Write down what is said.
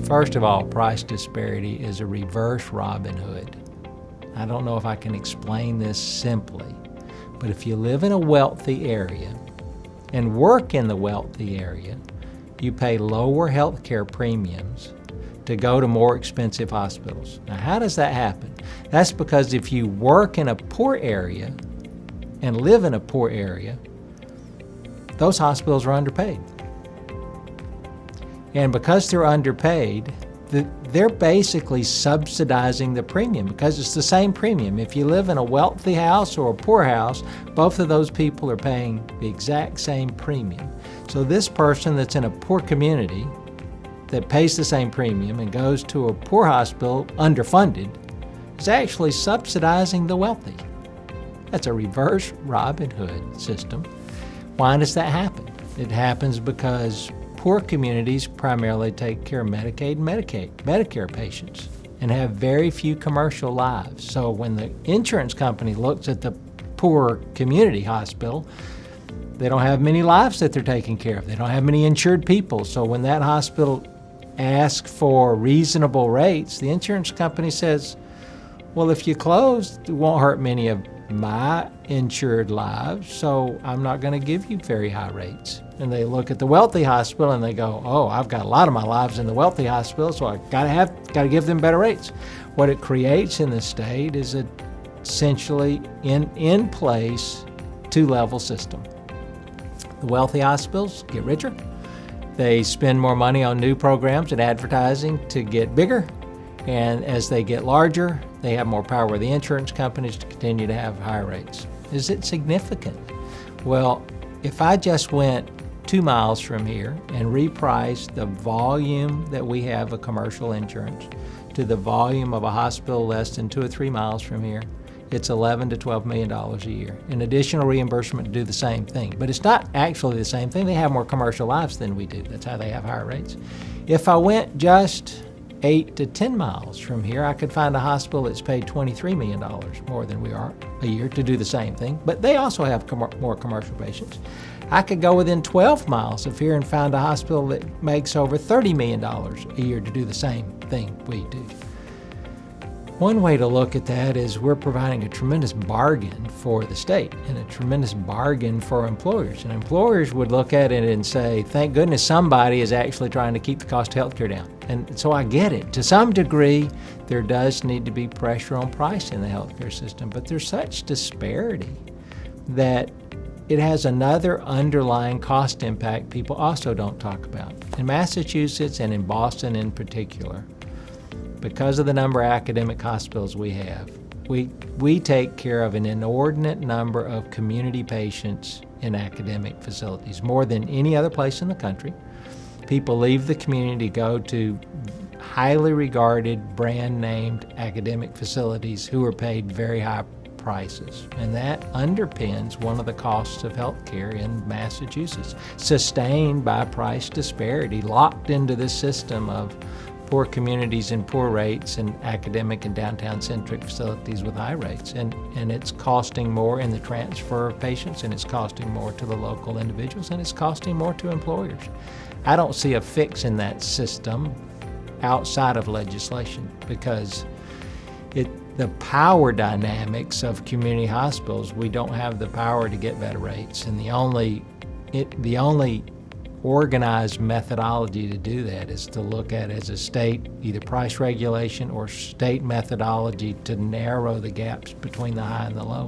First of all, price disparity is a reverse Robin Hood. I don't know if I can explain this simply, but if you live in a wealthy area and work in the wealthy area, you pay lower health care premiums to go to more expensive hospitals. Now, how does that happen? That's because if you work in a poor area and live in a poor area, those hospitals are underpaid. And because they're underpaid, they're basically subsidizing the premium because it's the same premium. If you live in a wealthy house or a poor house, both of those people are paying the exact same premium. So this person that's in a poor community that pays the same premium and goes to a poor hospital underfunded is actually subsidizing the wealthy. That's a reverse Robin Hood system. Why does that happen? It happens because poor communities primarily take care of Medicaid and Medicare patients and have very few commercial lives. So when the insurance company looks at the poor community hospital, they don't have many lives that they're taking care of. They don't have many insured people. So when that hospital asks for reasonable rates, the insurance company says, well, if you close, it won't hurt many of my insured lives, so I'm not going to give you very high rates. And they look at the wealthy hospital and they go, oh, I've got a lot of my lives in the wealthy hospital, so I got to give them better rates. What it creates in the state is essentially in place two-level system. The wealthy hospitals get richer. They spend more money on new programs and advertising to get bigger. And as they get larger, they have more power with the insurance companies to continue to have higher rates. Is it significant? Well, if I just went 2 miles from here and repriced the volume that we have of commercial insurance to the volume of a hospital less than 2 or 3 miles from here, it's $11 to $12 million a year. An additional reimbursement to do the same thing. But it's not actually the same thing. They have more commercial lives than we do. That's how they have higher rates. If I went just 8 to 10 miles from here, I could find a hospital that's paid $23 million more than we are a year to do the same thing, but they also have more commercial patients. I could go within 12 miles of here and find a hospital that makes over $30 million a year to do the same thing we do. One way to look at that is we're providing a tremendous bargain for the state and a tremendous bargain for employers. And employers would look at it and say, thank goodness somebody is actually trying to keep the cost of health care down. And so I get it. To some degree, there does need to be pressure on price in the healthcare system, but there's such disparity that it has another underlying cost impact people also don't talk about. In Massachusetts and in Boston in particular, because of the number of academic hospitals we have, we take care of an inordinate number of community patients in academic facilities, more than any other place in the country. People leave the community, go to highly regarded, brand-named academic facilities who are paid very high prices. And that underpins one of the costs of healthcare in Massachusetts, sustained by price disparity, locked into this system of poor communities and poor rates and academic and downtown-centric facilities with high rates. And it's costing more in the transfer of patients, and it's costing more to the local individuals, and it's costing more to employers. I don't see a fix in that system outside of legislation because the power dynamics of community hospitals, we don't have the power to get better rates. And the only organized methodology to do that is to look at as a state, either price regulation or state methodology to narrow the gaps between the high and the low.